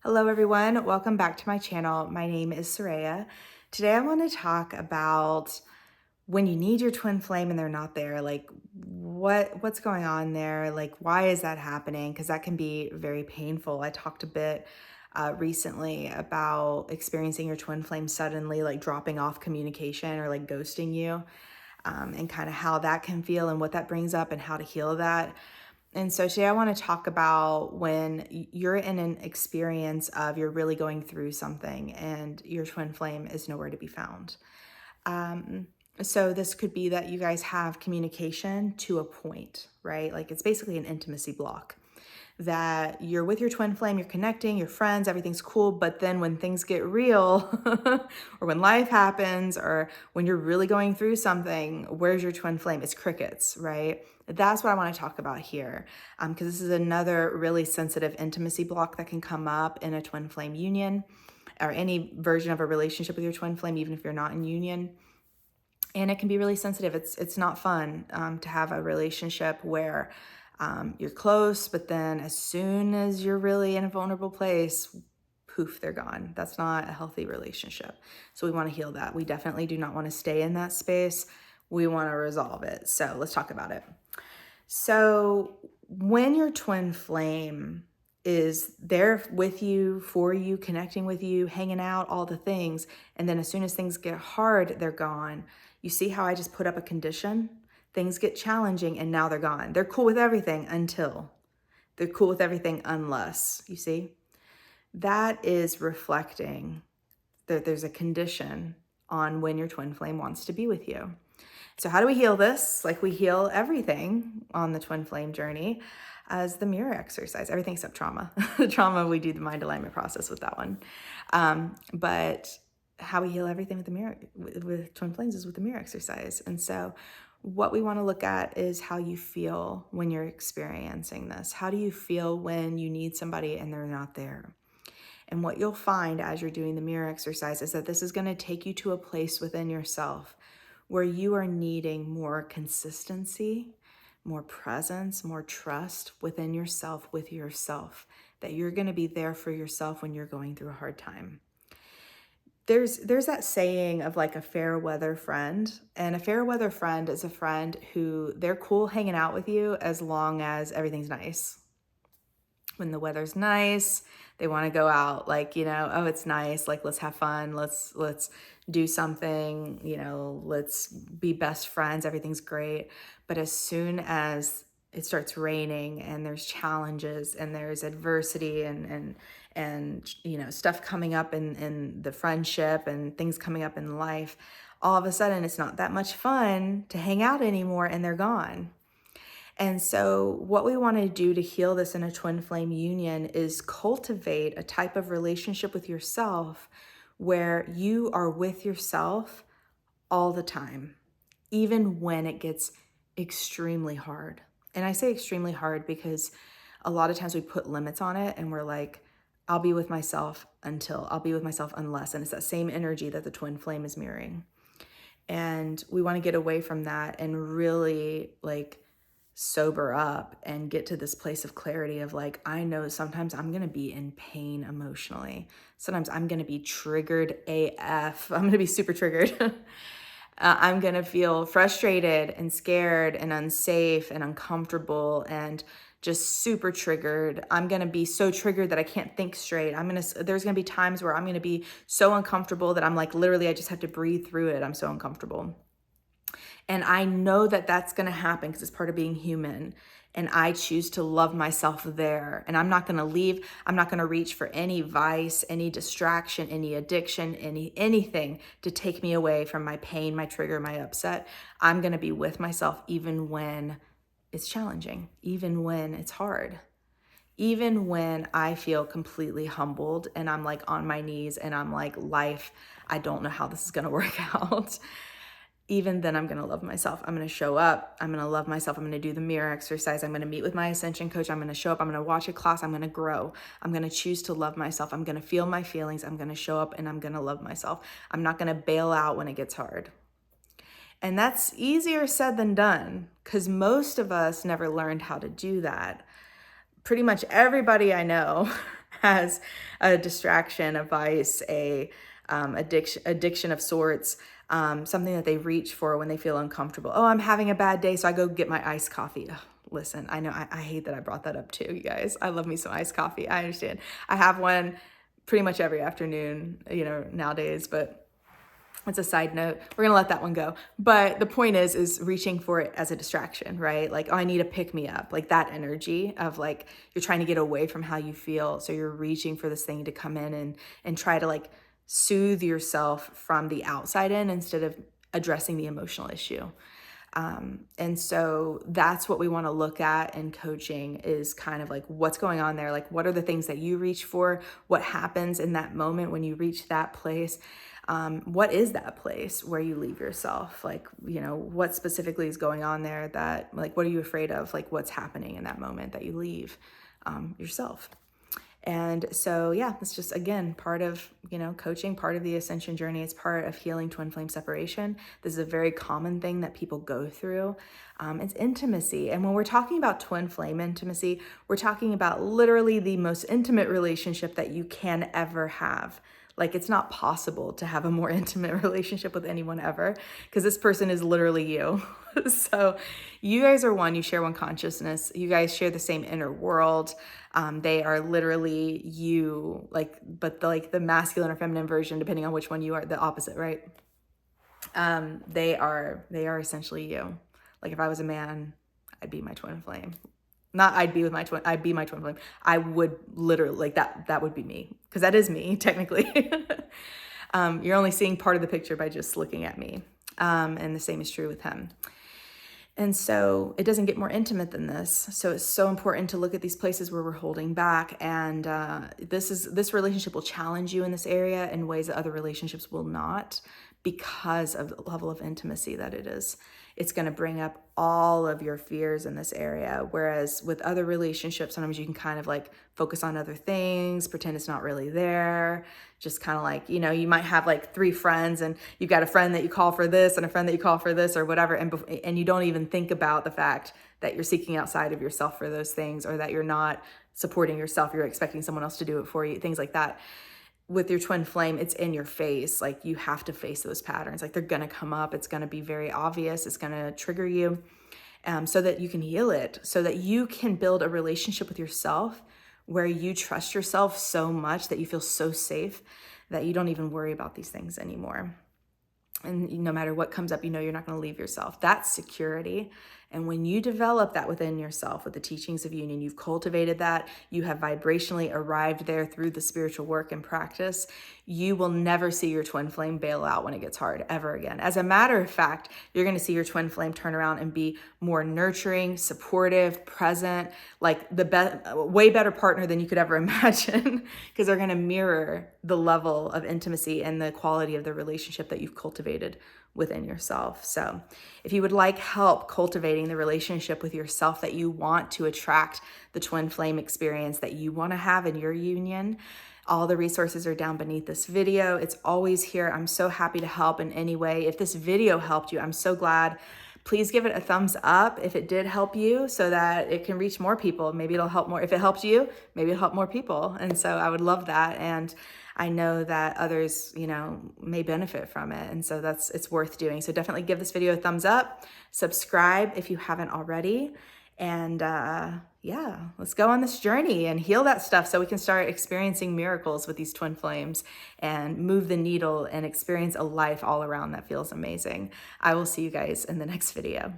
Hello everyone, welcome back to my channel. My name is Soraya. Today I want to talk about when you need your twin flame and they're not there, like what's going on there, like why is that happening? Because that can be very painful. I talked a bit recently about experiencing your twin flame suddenly like dropping off communication or like ghosting you, and kind of how that can feel and what that brings up and how to heal that. And so today I want to talk about when you're in an experience of you're really going through something and your twin flame is nowhere to be found. Um, so this could be that you guys have communication to a point, right? Like it's basically an intimacy block that you're with your twin flame, you're connecting, you're friends, everything's cool. But then when things get real or when life happens or when you're really going through something, where's your twin flame? It's crickets, right? That's what I want to talk about here, because this is another really sensitive intimacy block that can come up in a twin flame union or any version of a relationship with your twin flame, even if you're not in union. And it can be really sensitive. It's not fun to have a relationship where you're close, but then as soon as you're really in a vulnerable place, poof, they're gone. That's not a healthy relationship. So we want to heal that. We definitely do not want to stay in that space. We want to resolve it. So let's talk about it. So when your twin flame is there with you, for you, connecting with you, hanging out, all the things, and then as soon as things get hard, they're gone. You see how I just put up a condition? Things get challenging and now they're gone. They're cool with everything until. They're cool with everything unless, you see? That is reflecting that there's a condition on when your twin flame wants to be with you. So how do we heal this? Like we heal everything on the twin flame journey as the mirror exercise, everything except trauma. Trauma, we do the mind alignment process with that one. But how we heal everything with the mirror, with twin flames is with the mirror exercise. And so what we want to look at is how you feel when you're experiencing this. How do you feel when you need somebody and they're not there? And what you'll find as you're doing the mirror exercise is that this is going to take you to a place within yourself where you are needing more consistency, more presence, more trust within yourself, with yourself, that you're going to be there for yourself when you're going through a hard time. There's that saying of like a fair weather friend, and a fair weather friend is a friend who they're cool hanging out with you as long as everything's nice. When the weather's nice, they want to go out, like, oh, it's nice, like let's have fun, let's do something, let's be best friends, everything's great. But as soon as it starts raining and there's challenges and there's adversity and stuff coming up in the friendship and things coming up in life, all of a sudden it's not that much fun to hang out anymore and they're gone. And so what we want to do to heal this in a twin flame union is cultivate a type of relationship with yourself where you are with yourself all the time, even when it gets extremely hard. And I say extremely hard because a lot of times we put limits on it and we're like, I'll be with myself until, I'll be with myself unless. And it's that same energy that the twin flame is mirroring. And we want to get away from that and really like sober up and get to this place of clarity of like, I know sometimes I'm going to be in pain emotionally. Sometimes I'm going to be triggered AF. I'm going to be super triggered. I'm going to feel frustrated and scared and unsafe and uncomfortable and just super triggered. I'm going to be so triggered that I can't think straight. There's going to be times where I'm going to be so uncomfortable that I'm like, literally, I just have to breathe through it. I'm so uncomfortable. And I know that that's going to happen because it's part of being human. And I choose to love myself there. And I'm not going to leave. I'm not going to reach for any vice, any distraction, any addiction, anything to take me away from my pain, my trigger, my upset. I'm going to be with myself even when it's challenging, even when it's hard, even when I feel completely humbled and I'm like on my knees and I'm like, life, I don't know how this is going to work out. Even then I'm going to love myself. I'm going to show up. I'm going to love myself. I'm going to do the mirror exercise. I'm going to meet with my Ascension coach. I'm going to show up. I'm going to watch a class. I'm going to grow. I'm going to choose to love myself. I'm going to feel my feelings. I'm going to show up and I'm going to love myself. I'm not going to bail out when it gets hard. And that's easier said than done because most of us never learned how to do that. Pretty much everybody I know as a distraction, a vice, a addiction of sorts, something that they reach for when they feel uncomfortable. Oh, I'm having a bad day, so I go get my iced coffee. Ugh, listen, I know I hate that I brought that up too, you guys. I love me some iced coffee. I understand. I have one pretty much every afternoon, nowadays, but it's a side note. We're gonna let that one go. But the point is reaching for it as a distraction, right? Like, oh, I need a pick me up, like that energy of like you're trying to get away from how you feel. So you're reaching for this thing to come in and try to like soothe yourself from the outside in instead of addressing the emotional issue. And so that's what we want to look at in coaching is kind of like what's going on there. Like, what are the things that you reach for? What happens in that moment when you reach that place? What is that place where you leave yourself? Like, what specifically is going on there that, like, what are you afraid of? Like, what's happening in that moment that you leave yourself? And so, yeah, it's just, again, part of, coaching, part of the ascension journey. It's part of healing twin flame separation. This is a very common thing that people go through. It's intimacy. And when we're talking about twin flame intimacy, we're talking about literally the most intimate relationship that you can ever have. Like, it's not possible to have a more intimate relationship with anyone ever, because this person is literally you. So you guys are one, you share one consciousness, you guys share the same inner world. They are literally you, but the masculine or feminine version, depending on which one you are, the opposite, right? They are essentially you. Like, if I was a man, I'd be my twin flame. Not I'd be my twin flame. I would literally, like, that would be me, because that is me, technically. You're only seeing part of the picture by just looking at me. And the same is true with him. And so it doesn't get more intimate than this. So it's so important to look at these places where we're holding back. And this relationship will challenge you in this area in ways that other relationships will not, because of the level of intimacy that it is. It's going to bring up all of your fears in this area. Whereas with other relationships, sometimes you can kind of like focus on other things, pretend it's not really there. Just kind of like, you might have like 3 friends and you've got a friend that you call for this and a friend that you call for this or whatever. And you don't even think about the fact that you're seeking outside of yourself for those things, or that you're not supporting yourself. You're expecting someone else to do it for you, things like that. With your twin flame, it's in your face. Like, you have to face those patterns. Like, they're going to come up. It's going to be very obvious. It's going to trigger you, so that you can heal it, so that you can build a relationship with yourself where you trust yourself so much that you feel so safe that you don't even worry about these things anymore. And no matter what comes up, you're not going to leave yourself. That's security. And when you develop that within yourself with the teachings of union, you've cultivated that, you have vibrationally arrived there through the spiritual work and practice, you will never see your twin flame bail out when it gets hard ever again. As a matter of fact, you're going to see your twin flame turn around and be more nurturing, supportive, present, like way better partner than you could ever imagine, because they're going to mirror the level of intimacy and the quality of the relationship that you've cultivated within yourself. So if you would like help cultivating the relationship with yourself that you want to attract the twin flame experience that you want to have in your union, all the resources are down beneath this video. It's always here. I'm so happy to help in any way. If this video helped you, I'm so glad. Please give it a thumbs up if it did help you, so that it can reach more people. Maybe it'll help more. If it helped you, maybe it'll help more people. And so I would love that. And I know that others, may benefit from it. And so it's worth doing. So definitely give this video a thumbs up, subscribe if you haven't already. And yeah, let's go on this journey and heal that stuff so we can start experiencing miracles with these twin flames and move the needle and experience a life all around that feels amazing. I will see you guys in the next video.